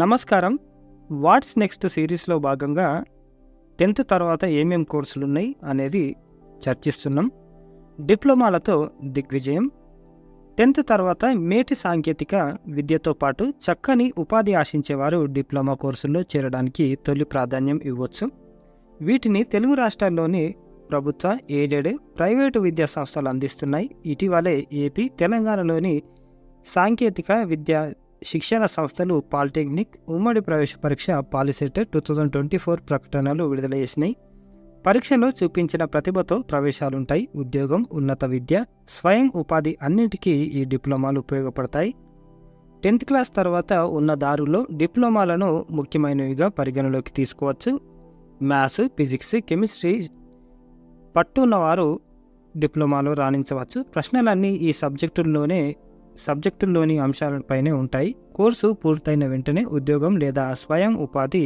నమస్కారం. Watts next సిరీస్‌లో భాగంగా 10థ్ తర్వాత ఏమేం కోర్సులున్నాయి అనేది చర్చిస్తున్నాం. డిప్లొమాలతో దిగ్విజయం. 10థ్ తర్వాత మేటి సాంకేతిక విద్యతో పాటు చక్కని ఉపాధి ఆశించేవారు డిప్లొమా కోర్సుల్లో చేరడానికి తొలి ప్రాధాన్యం ఇవ్వచ్చు. వీటిని తెలుగు రాష్ట్రాల్లోని ప్రభుత్వ, ఎయిడెడ్, ప్రైవేటు విద్యా సంస్థలు అందిస్తున్నాయి. ఇటీవలే ఏపీ, తెలంగాణలోని సాంకేతిక విద్యా శిక్షణ సంస్థలు పాలిటెక్నిక్ ఉమ్మడి ప్రవేశ పరీక్ష పాలిసెట్ 2024 ప్రకటనలు విడుదల చేసినాయి. పరీక్షలో చూపించిన ప్రతిభతో ప్రవేశాలుంటాయి. ఉద్యోగం, ఉన్నత విద్య, స్వయం ఉపాధి అన్నింటికీ ఈ డిప్లొమాలు ఉపయోగపడతాయి. 10థ్ క్లాస్ తర్వాత ఉన్న దారుల్లో డిప్లొమాలను ముఖ్యమైనవిగా పరిగణలోకి తీసుకోవచ్చు. మ్యాథ్స్, ఫిజిక్స్, కెమిస్ట్రీ పట్టున్నవారు డిప్లొమాలో రాణించవచ్చు. ప్రశ్నలన్నీ ఈ సబ్జెక్టుల్లోని అంశాలపైనే ఉంటాయి. కోర్సు పూర్తయిన వెంటనే ఉద్యోగం లేదా స్వయం ఉపాధి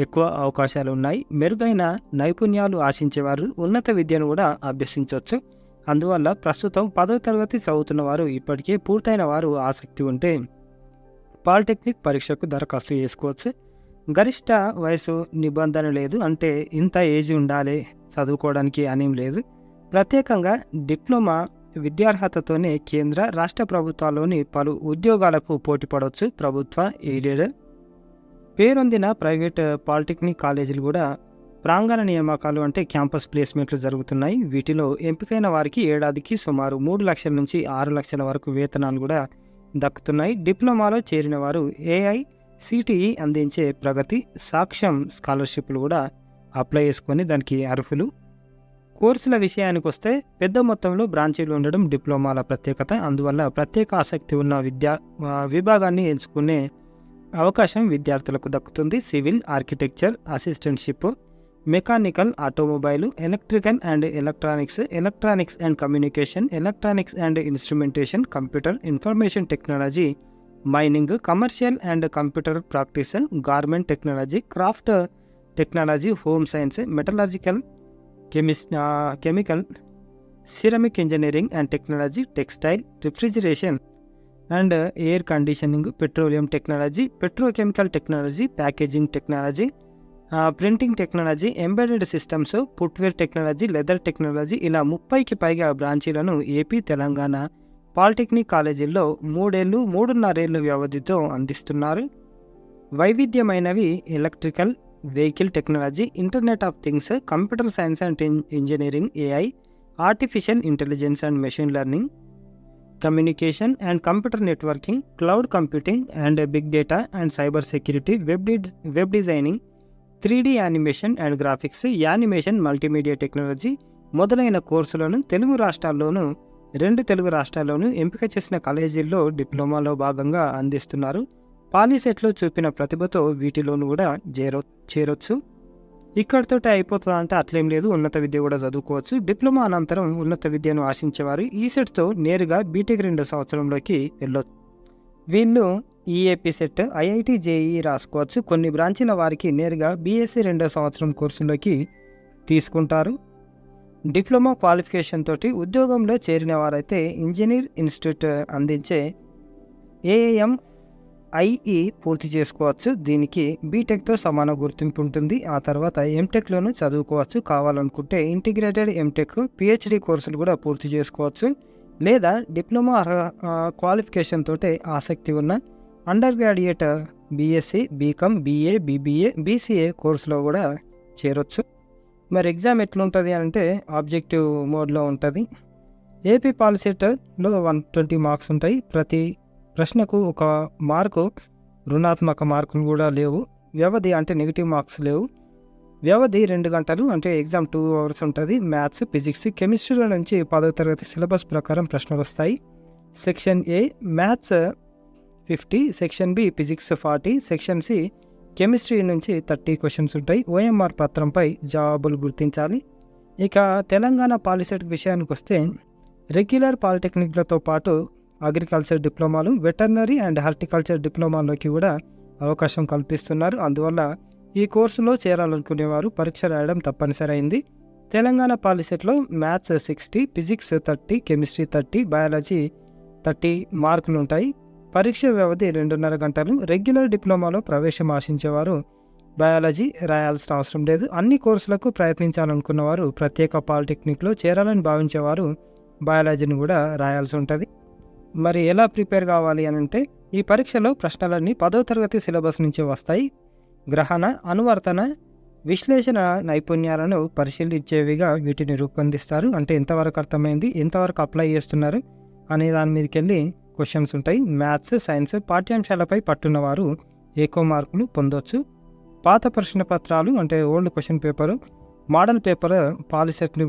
ఎక్కువ అవకాశాలు ఉన్నాయి. మెరుగైన నైపుణ్యాలు ఆశించేవారు ఉన్నత విద్యను కూడా అభ్యసించవచ్చు. అందువల్ల ప్రస్తుతం 10వ తరగతి చదువుతున్న వారు, ఇప్పటికే పూర్తయిన వారు ఆసక్తి ఉంటే పాలిటెక్నిక్ పరీక్షకు దరఖాస్తు చేసుకోవచ్చు. గరిష్ట వయసు నిబంధన లేదు, అంటే ఇంత ఏజ్ ఉండాలి చదువుకోవడానికి అనేం లేదు. ప్రత్యేకంగా డిప్లొమా విద్యార్హతతోనే కేంద్ర, రాష్ట్ర ప్రభుత్వాల్లోని పలు ఉద్యోగాలకు పోటీ పడవచ్చు. ప్రభుత్వ, ఎయిడెడ్, పేరొందిన ప్రైవేట్ పాలిటెక్నిక్ కాలేజీలు కూడా ప్రాంగణ నియామకాలు అంటే క్యాంపస్ ప్లేస్మెంట్లు జరుగుతున్నాయి. వీటిలో ఎంపికైన వారికి ఏడాదికి సుమారు 3 లక్షల నుంచి 6 లక్షల వరకు వేతనాలు కూడా దక్కుతున్నాయి. డిప్లొమాలో చేరిన వారు ఏఐసిటిఈ అందించే ప్రగతి, సాక్ష్యం స్కాలర్షిప్లు కూడా అప్లై చేసుకొని దానికి అర్హులు. కోర్సుల విషయానికి వస్తే పెద్ద మొత్తంలో బ్రాంచీలు ఉండడం డిప్లొమాల ప్రత్యేకత. అందువల్ల ప్రత్యేక ఆసక్తి ఉన్న విభాగాన్ని ఎంచుకునే అవకాశం విద్యార్థులకు దక్కుతుంది. Civil, architecture, assistantship, mechanical, automobile, electrical and electronics, electronics and communication, electronics and instrumentation, computer, information technology, mining, commercial and computer practice, garment technology, craft technology, home science, metallurgical, chemical, ceramic engineering and technology, textile, refrigeration and air conditioning, petroleum technology, petrochemical technology, packaging technology, printing technology, embedded systems, footwear technology, leather technology, ఇలా 30కి పైగా బ్రాంచీలను AP, Telangana polytechnic కాలేజీల్లో 3.5 ఏళ్ల వ్యవధితో అందిస్తున్నారు. వైవిధ్యమైనవి electrical vehicle technology, internet of things, computer science and engineering, AI, artificial intelligence and machine learning, communication and computer networking, cloud computing and big data and cyber security, web designing, 3D animation and graphics, animation, multimedia technology మొదలైన కోర్సులను రెండు తెలుగు రాష్ట్రాల్లోనూ ఎంపిక చేసిన కాలేజీల్లో డిప్లొమాలో భాగంగా అందిస్తున్నారు. పాలిసెట్లో చూపిన ప్రతిభతో వీటిలోనూ కూడా చేరొచ్చు. ఇక్కడితో అయిపోతుందా అంటే అట్లేం లేదు, ఉన్నత విద్య కూడా చదువుకోవచ్చు. డిప్లొమా అనంతరం ఉన్నత విద్యను ఆశించేవారు ఈసెట్తో నేరుగా బీటెక్ 2వ సంవత్సరంలోకి వెళ్ళొచ్చు. వీళ్ళు ఈఏపీ సెట్, ఐఐటి, జేఈఈ రాసుకోవచ్చు. కొన్ని బ్రాంచీల వారికి నేరుగా బీఎస్సీ 2వ సంవత్సరం కోర్సులోకి తీసుకుంటారు. డిప్లొమా క్వాలిఫికేషన్ తోటి ఉద్యోగంలో చేరిన వారైతే ఇంజనీర్ ఇన్స్టిట్యూట్ అందించే ఏఎంఐఈ పూర్తి చేసుకోవచ్చు. దీనికి బీటెక్తో సమాన గుర్తింపు ఉంటుంది. ఆ తర్వాత ఎంటెక్లోనూ చదువుకోవచ్చు. కావాలనుకుంటే ఇంటిగ్రేటెడ్ ఎంటెక్, పిహెచ్డి కోర్సులు కూడా పూర్తి చేసుకోవచ్చు. లేదా డిప్లొమా క్వాలిఫికేషన్ తోటే ఆసక్తి ఉన్న undergraduate BSc, BCom, BA, BBA, BCA కోర్సులో కూడా చేరొచ్చు. మరి ఎగ్జామ్ ఎట్లుంటుంది అంటే ఆబ్జెక్టివ్ మోడ్లో ఉంటుంది. ఏపీ పాలిసెట్లో 120 మార్క్స్ ఉంటాయి. ప్రతి ప్రశ్నకు 1 మార్కు రుణాత్మక మార్కులు కూడా లేవు. వ్యవధి అంటే నెగిటివ్ మార్క్స్ లేవు. వ్యవధి 2 గంటలు, అంటే ఎగ్జామ్ 2 అవర్స్ ఉంటుంది. మ్యాథ్స్, ఫిజిక్స్, కెమిస్ట్రీల నుంచి 10వ తరగతి సిలబస్ ప్రకారం ప్రశ్నలు వస్తాయి. Section A maths 50, section B physics 40, section C chemistry నుంచి 30 క్వశ్చన్స్ ఉంటాయి. ఓఎంఆర్ పత్రంపై జవాబులు గుర్తించాలి. ఇక తెలంగాణ పాలిసెట్ విషయానికి వస్తే రెగ్యులర్ పాలిటెక్నిక్లతో పాటు అగ్రికల్చర్ డిప్లొమాలు, వెటర్నరీ అండ్ హార్టికల్చర్ డిప్లొమాలోకి కూడా అవకాశం కల్పిస్తున్నారు. అందువల్ల ఈ కోర్సులో చేరాలనుకునేవారు పరీక్ష రాయడం తప్పనిసరి అయింది. తెలంగాణ పాలిసెట్లో మ్యాథ్స్ 60, ఫిజిక్స్ 30, కెమిస్ట్రీ 30, బయాలజీ 30 మార్కులు ఉంటాయి. పరీక్ష వ్యవధి 2.5 గంటలు. రెగ్యులర్ డిప్లొమాలో ప్రవేశం ఆశించేవారు బయాలజీ రాయాల్సిన అవసరం లేదు. అన్ని కోర్సులకు ప్రయత్నించాలనుకున్నవారు ప్రత్యేక పాలిటెక్నిక్లో చేరాలని భావించేవారు బయాలజీని కూడా రాయాల్సి ఉంటుంది. మరి ఎలా ప్రిపేర్ కావాలి అని అంటే, ఈ పరీక్షలో ప్రశ్నలన్నీ 10వ తరగతి సిలబస్ నుంచి వస్తాయి. గ్రహణ, అనువర్తన, విశ్లేషణ నైపుణ్యాలను పరిశీలించేవిగా వీటిని రూపొందిస్తారు. అంటే ఎంతవరకు అర్థమైంది, ఎంతవరకు అప్లై చేస్తున్నారు అనే దాని మీదకి వెళ్ళి క్వశ్చన్స్ ఉంటాయి. మ్యాథ్స్, సైన్స్ పాఠ్యాంశాలపై పట్టున్నవారు ఎక్కువ మార్కులు పొందొచ్చు. పాత ప్రశ్న పత్రాలు అంటే old question paper, model paper పాలిసెట్ని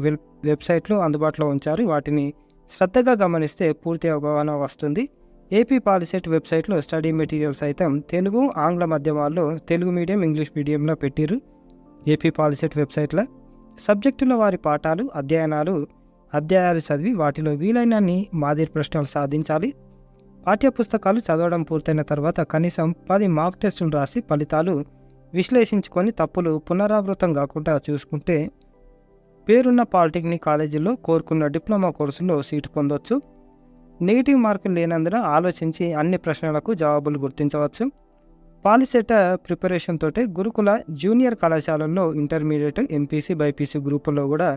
వెబ్సైట్లో అందుబాటులో ఉంచారు. వాటిని శ్రద్ధగా గమనిస్తే పూర్తి అవగాహన వస్తుంది. ఏపీ పాలిసెట్ వెబ్సైట్లో స్టడీ మెటీరియల్ సైతం తెలుగు, ఆంగ్ల మాధ్యమాల్లో తెలుగు మీడియం, ఇంగ్లీష్ మీడియంలో పెట్టిరు. ఏపీ పాలిసెట్ వెబ్సైట్లో సబ్జెక్టుల వారి పాఠాలు, అధ్యాయాలు చదివి వాటిలో వీలైనన్ని మాదిరి ప్రశ్నలు సాధించాలి. పాఠ్యపుస్తకాలు చదవడం పూర్తయిన తర్వాత కనీసం 10 మాక్ టెస్టులు రాసి ఫలితాలు విశ్లేషించుకొని తప్పులు పునరావృతం కాకుండా చూసుకుంటే పేరున్న పాలిటెక్నిక్ కాలేజీల్లో కోరుకున్న డిప్లొమా కోర్సులో సీటు పొందవచ్చు. నెగిటివ్ మార్కులు లేనందున ఆలోచించి అన్ని ప్రశ్నలకు జవాబులు గుర్తించవచ్చు. పాలిసెట్ ప్రిపరేషన్ తోటే గురుకుల, జూనియర్ కళాశాలల్లో ఇంటర్మీడియట్, ఎంపీసీ, బైపీసీ గ్రూపుల్లో కూడా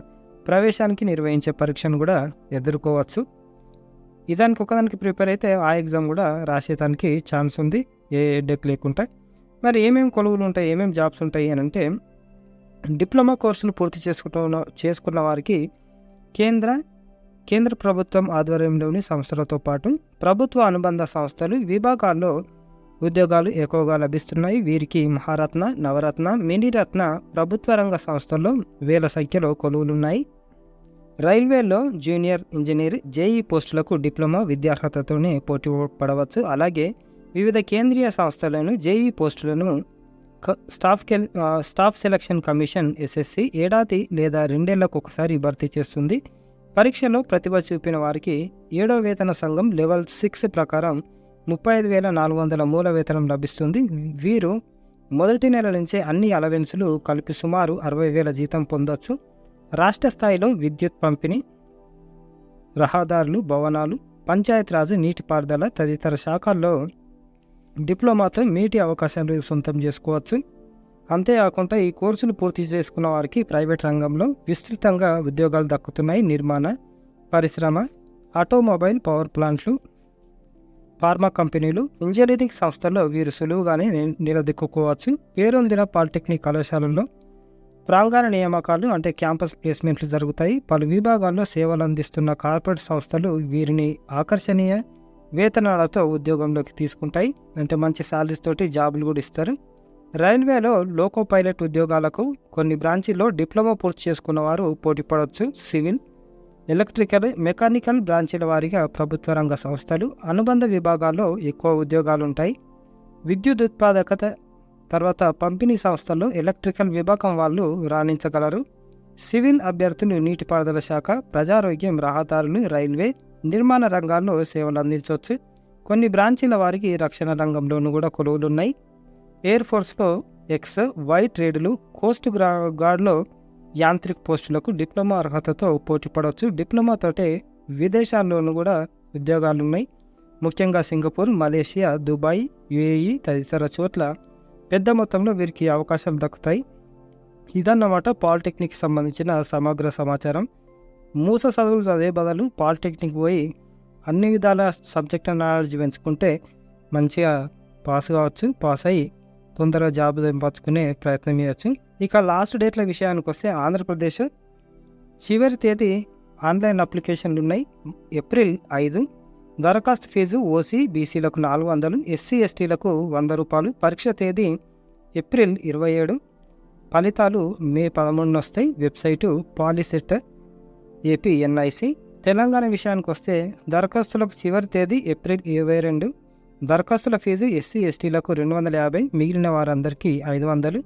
ప్రవేశానికి నిర్వహించే పరీక్షను కూడా ఎదుర్కోవచ్చు. ఇదానికి ఒకదానికి ప్రిపేర్ అయితే ఆ ఎగ్జామ్ కూడా రాసేదానికి ఛాన్స్ ఉంది, ఏ హెడ్ఏక్ లేకుండా. మరి ఏమేమి కొలువులు ఉంటాయి, ఏమేమి జాబ్స్ ఉంటాయి అని అంటే, డిప్లొమా కోర్సులు పూర్తి చేసుకున్న వారికి కేంద్ర ప్రభుత్వం ఆధ్వర్యంలోని సంస్థలతో పాటు ప్రభుత్వ అనుబంధ సంస్థలు, విభాగాల్లో ఉద్యోగాలు ఎక్కువగా లభిస్తున్నాయి. వీరికి మహారత్న, నవరత్న, మినీరత్న ప్రభుత్వ రంగ సంస్థల్లో వేల సంఖ్యలో కొలువులున్నాయి. రైల్వేలో జూనియర్ ఇంజనీర్, జేఈ పోస్టులకు డిప్లొమా విద్యార్హతతోనే పోటీ పడవచ్చు. అలాగే వివిధ కేంద్రీయ సంస్థలను జేఈ పోస్టులను స్టాఫ్ సెలక్షన్ కమిషన్ ఎస్ఎస్సి ఏడాది లేదా 2 ఏళ్లకు ఒకసారి భర్తీ చేస్తుంది. పరీక్షలో ప్రతిభ చూపిన వారికి 7వ వేతన సంఘం లెవెల్ 6 ప్రకారం 35,400 మూల వేతనం లభిస్తుంది. వీరు మొదటి నెల నుంచే అన్ని అలవెన్సులు కలిపి సుమారు 60,000 జీతం పొందవచ్చు. రాష్ట్ర స్థాయిలో విద్యుత్ పంపిణీ, రహదారులు, భవనాలు, పంచాయతీరాజ్, నీటిపారుదల తదితర శాఖల్లో డిప్లొమాతో మీటి అవకాశాలు సొంతం చేసుకోవచ్చు. అంతేకాకుండా ఈ కోర్సులు పూర్తి చేసుకున్న వారికి ప్రైవేట్ రంగంలో విస్తృతంగా ఉద్యోగాలు దక్కుతున్నాయి. నిర్మాణ, పరిశ్రమ, ఆటోమొబైల్, పవర్ ప్లాంట్లు, ఫార్మా కంపెనీలు, ఇంజనీరింగ్ సంస్థల్లో వీరు సులువుగానే నిలదొక్కుకోవచ్చు. పేరొందిన పాలిటెక్నిక్ కళాశాలల్లో ప్రాంగణ నియామకాలు అంటే క్యాంపస్ ప్లేస్మెంట్లు జరుగుతాయి. పలు విభాగాల్లో సేవలు అందిస్తున్న కార్పొరేట్ సంస్థలు వీరిని ఆకర్షణీయ వేతనాలతో ఉద్యోగంలోకి తీసుకుంటాయి. అంటే మంచి శాలరీస్ తోటి జాబులు కూడా ఇస్తారు. రైల్వేలో లోకో పైలట్ ఉద్యోగాలకు కొన్ని బ్రాంచీల్లో డిప్లొమా పూర్తి చేసుకున్న వారు పోటీ పడవచ్చు. సివిల్, ఎలక్ట్రికల్, మెకానికల్ బ్రాంచీల వారీగా ప్రభుత్వ రంగ సంస్థలు, అనుబంధ విభాగాల్లో ఎక్కువ ఉద్యోగాలు ఉంటాయి. విద్యుత్ ఉత్పాదకత తర్వాత పంపిణీ సంస్థల్లో ఎలక్ట్రికల్ విభాగం వాళ్ళు రాణించగలరు. సివిల్ అభ్యర్థులు నీటిపారుదల శాఖ, ప్రజారోగ్యం, రహదారులు, రైల్వే, నిర్మాణ రంగాల్లో సేవలు అందించవచ్చు. కొన్ని బ్రాంచీల వారికి రక్షణ రంగంలోనూ కూడా కొలువులున్నాయి. ఎయిర్ ఫోర్స్లో ఎక్స్, వై ట్రేడ్లు, కోస్ట్ గార్డ్లో యాంత్రిక పోస్టులకు డిప్లొమా అర్హతతో పోటీ పడవచ్చు. డిప్లొమాతోటే విదేశాల్లోనూ కూడా ఉద్యోగాలు ఉన్నాయి. ముఖ్యంగా సింగపూర్, మలేషియా, దుబాయ్, యుఏఈ తదితర చోట్ల పెద్ద మొత్తంలో వీరికి అవకాశాలు దక్కుతాయి. ఇదన్నమాట పాలిటెక్నిక్కి సంబంధించిన సమగ్ర సమాచారం. మూస చదువులు చదివే బదులు పాలిటెక్నిక్ పోయి అన్ని విధాల సబ్జెక్ట్ నాలెడ్జ్ పెంచుకుంటే మంచిగా పాస్ కావచ్చు. పాస్ అయ్యి తొందరగా జాబ్ సంపాదించుకునే ప్రయత్నం చేయవచ్చు. ఇక లాస్ట్ డేట్ల విషయానికి వస్తే ఆంధ్రప్రదేశ్ చివరి తేదీ ఆన్లైన్ అప్లికేషన్లు ఉన్నాయి. ఏప్రిల్ 5. దరఖాస్తు ఫీజు ఓసీ, బీసీలకు 400, ఎస్సీ ఎస్టీలకు 100 రూపాయలు. పరీక్ష తేదీ ఏప్రిల్ 27. ఫలితాలు మే 11 వస్తాయి. Website POLYCET AP NIC. Telangana విషయానికి వస్తే దరఖాస్తులకు చివరి తేదీ ఏప్రిల్ 22. దరఖాస్తుల ఫీజు ఎస్సీ ఎస్టీలకు 250, మిగిలిన వారందరికీ 500.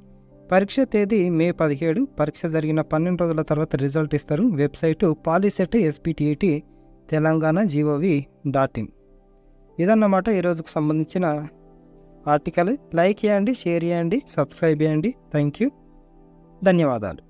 పరీక్ష తేదీ మే 17. పరీక్ష జరిగిన 12 రోజుల తర్వాత రిజల్ట్ ఇస్తారు. Website POLYCET SBTET Telangana gov.in. ఇదన్నమాట ఈరోజుకు సంబంధించిన ఆర్టికల్. లైక్ చేయండి, షేర్ చేయండి, సబ్స్క్రైబ్ చేయండి. థ్యాంక్ యూ, ధన్యవాదాలు.